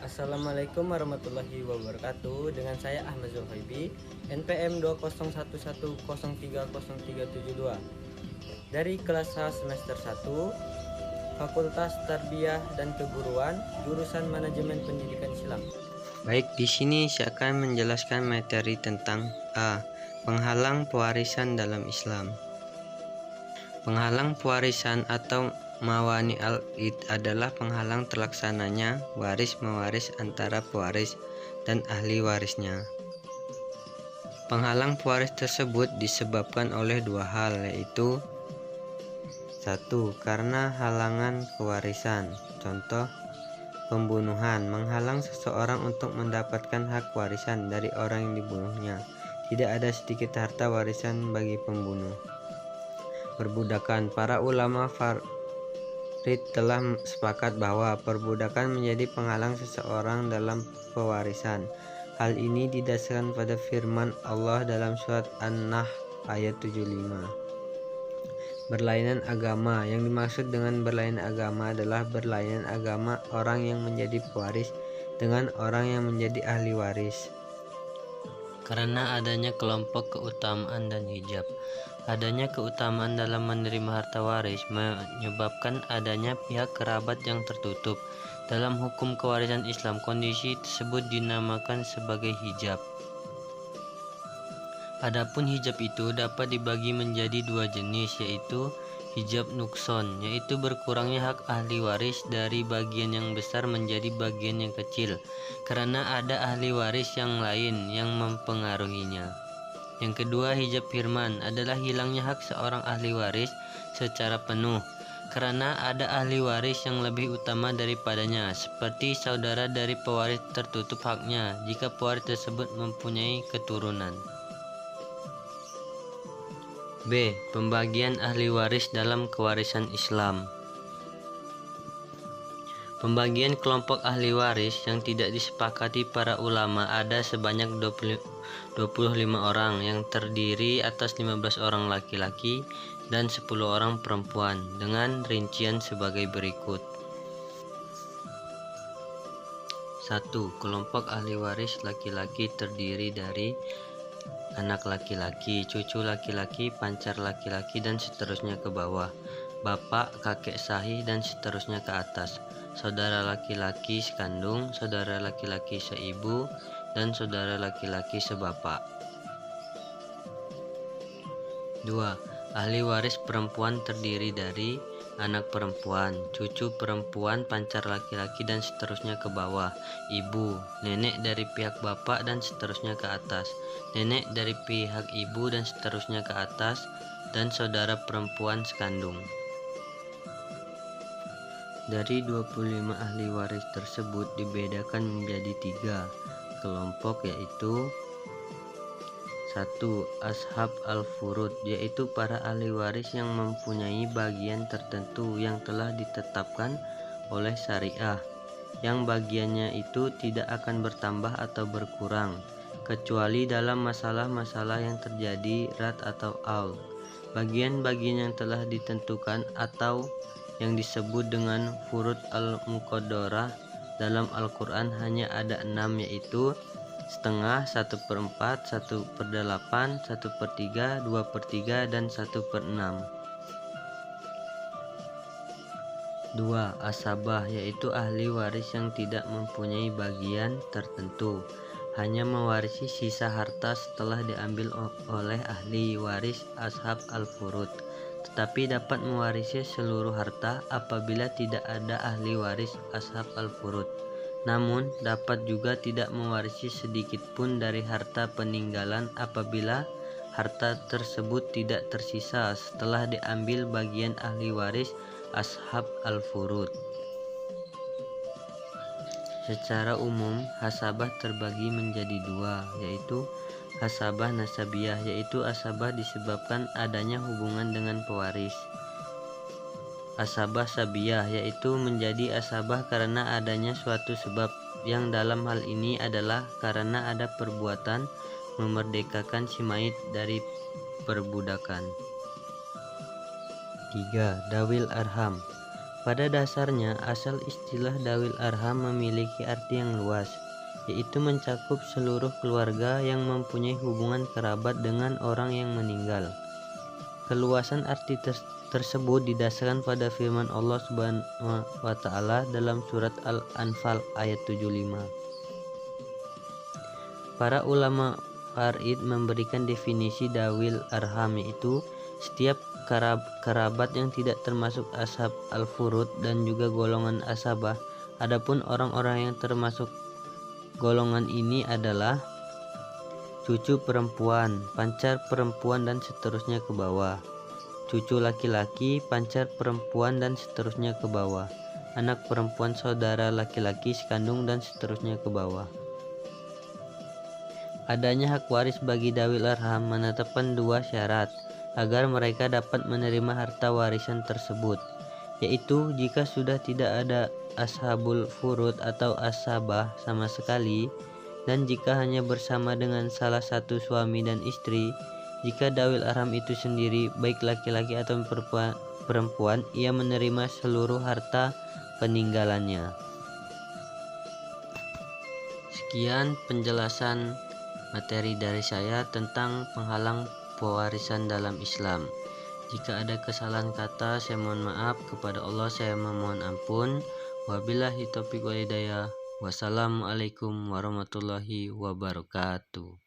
Assalamualaikum warahmatullahi wabarakatuh. Dengan saya Ahmad Zulhaibi, NPM 20110300372 dari kelas A semester 1, Fakultas Tarbiyah dan Keguruan, jurusan Manajemen Pendidikan Islam. Baik, di sini saya akan menjelaskan materi tentang A. Penghalang pewarisan dalam Islam. Penghalang pewarisan atau mawani al-id adalah penghalang terlaksananya waris-mewaris antara pewaris dan ahli warisnya. Penghalang pewaris tersebut disebabkan oleh dua hal, yaitu 1. Karena halangan kewarisan. Contoh, pembunuhan menghalang seseorang untuk mendapatkan hak warisan dari orang yang dibunuhnya. Tidak ada sedikit harta warisan bagi pembunuh. Perbudakan. Para ulama farid telah sepakat bahwa perbudakan menjadi penghalang seseorang dalam pewarisan. Hal ini didasarkan pada firman Allah dalam surat An-Nahl ayat 75. Berlainan agama. Yang dimaksud dengan berlainan agama adalah berlainan agama orang yang menjadi pewaris dengan orang yang menjadi ahli waris. Karena adanya kelompok keutamaan dan hijab. Adanya keutamaan dalam menerima harta waris menyebabkan adanya pihak kerabat yang tertutup. Dalam hukum kewarisan Islam, kondisi tersebut dinamakan sebagai hijab. Adapun hijab itu dapat dibagi menjadi dua jenis, yaitu hijab nukson, yaitu berkurangnya hak ahli waris dari bagian yang besar menjadi bagian yang kecil, karena ada ahli waris yang lain yang mempengaruhinya. Yang kedua, hijab hirman adalah hilangnya hak seorang ahli waris secara penuh, karena ada ahli waris yang lebih utama daripadanya, seperti saudara dari pewaris tertutup haknya jika pewaris tersebut mempunyai keturunan. B. Pembagian ahli waris dalam kewarisan Islam. Pembagian kelompok ahli waris yang tidak disepakati para ulama ada sebanyak 25 orang yang terdiri atas 15 orang laki-laki dan 10 orang perempuan dengan rincian sebagai berikut. 1. Kelompok ahli waris laki-laki terdiri dari anak laki-laki, cucu laki-laki, pancar laki-laki, dan seterusnya ke bawah, bapak, kakek sahih, dan seterusnya ke atas, saudara laki-laki sekandung, saudara laki-laki seibu, dan saudara laki-laki sebapak. 2. Ahli waris perempuan terdiri dari anak perempuan, cucu perempuan, pancar laki-laki, dan seterusnya ke bawah, ibu, nenek dari pihak bapak, dan seterusnya ke atas, nenek dari pihak ibu, dan seterusnya ke atas, dan saudara perempuan sekandung. Dari 25 ahli waris tersebut dibedakan menjadi 3 kelompok, yaitu 1. Ashab al-furud, yaitu para ahli waris yang mempunyai bagian tertentu yang telah ditetapkan oleh syariah, yang bagiannya itu tidak akan bertambah atau berkurang, kecuali dalam masalah-masalah yang terjadi rad atau aul. Bagian-bagian yang telah ditentukan atau yang disebut dengan furud al-muqaddarah dalam Al-Quran hanya ada 6, yaitu setengah, 1/4, 1/8, 1/3, 2/3, dan 1/6. 2. Asabah, yaitu ahli waris yang tidak mempunyai bagian tertentu, hanya mewarisi sisa harta setelah diambil oleh ahli waris ashab al-furud, tetapi dapat mewarisi seluruh harta apabila tidak ada ahli waris ashab al-furud. Namun, dapat juga tidak mewarisi sedikit pun dari harta peninggalan apabila harta tersebut tidak tersisa setelah diambil bagian ahli waris ashab al-furud. Secara umum, hasabah terbagi menjadi 2, yaitu hasabah nasabiyah, yaitu asabah disebabkan adanya hubungan dengan pewaris. Asabah sabiyah, yaitu menjadi asabah karena adanya suatu sebab, yang dalam hal ini adalah karena ada perbuatan memerdekakan si mayit dari perbudakan. 3. Dawil arham, Pada dasarnya, asal istilah dawil arham memiliki arti yang luas, yaitu mencakup seluruh keluarga yang mempunyai hubungan kerabat dengan orang yang meninggal. Keluasan arti tersebut didasarkan pada firman Allah Subhanahu wa taala dalam surat Al-Anfal ayat 75. Para ulama Farid memberikan definisi dawil arham, yaitu setiap kerabat yang tidak termasuk ashab al-furud dan juga golongan asabah. Adapun orang-orang yang termasuk golongan ini adalah cucu perempuan, pancar perempuan dan seterusnya ke bawah. Cucu laki-laki, pancar perempuan dan seterusnya ke bawah. Anak perempuan saudara laki-laki sekandung dan seterusnya ke bawah. Adanya hak waris bagi dawil arham menetapkan dua syarat agar mereka dapat menerima harta warisan tersebut, yaitu jika sudah tidak ada ashabul furud atau asabah sama sekali, dan jika hanya bersama dengan salah satu suami dan istri. Jika dawil arham itu sendiri, baik laki-laki atau perempuan, ia menerima seluruh harta peninggalannya. Sekian penjelasan materi dari saya tentang penghalang pewarisan dalam Islam. Jika ada kesalahan kata, saya mohon maaf. Kepada Allah saya memohon ampun. Wabillahi taufiq wal hidayah. Wassalamualaikum warahmatullahi wabarakatuh.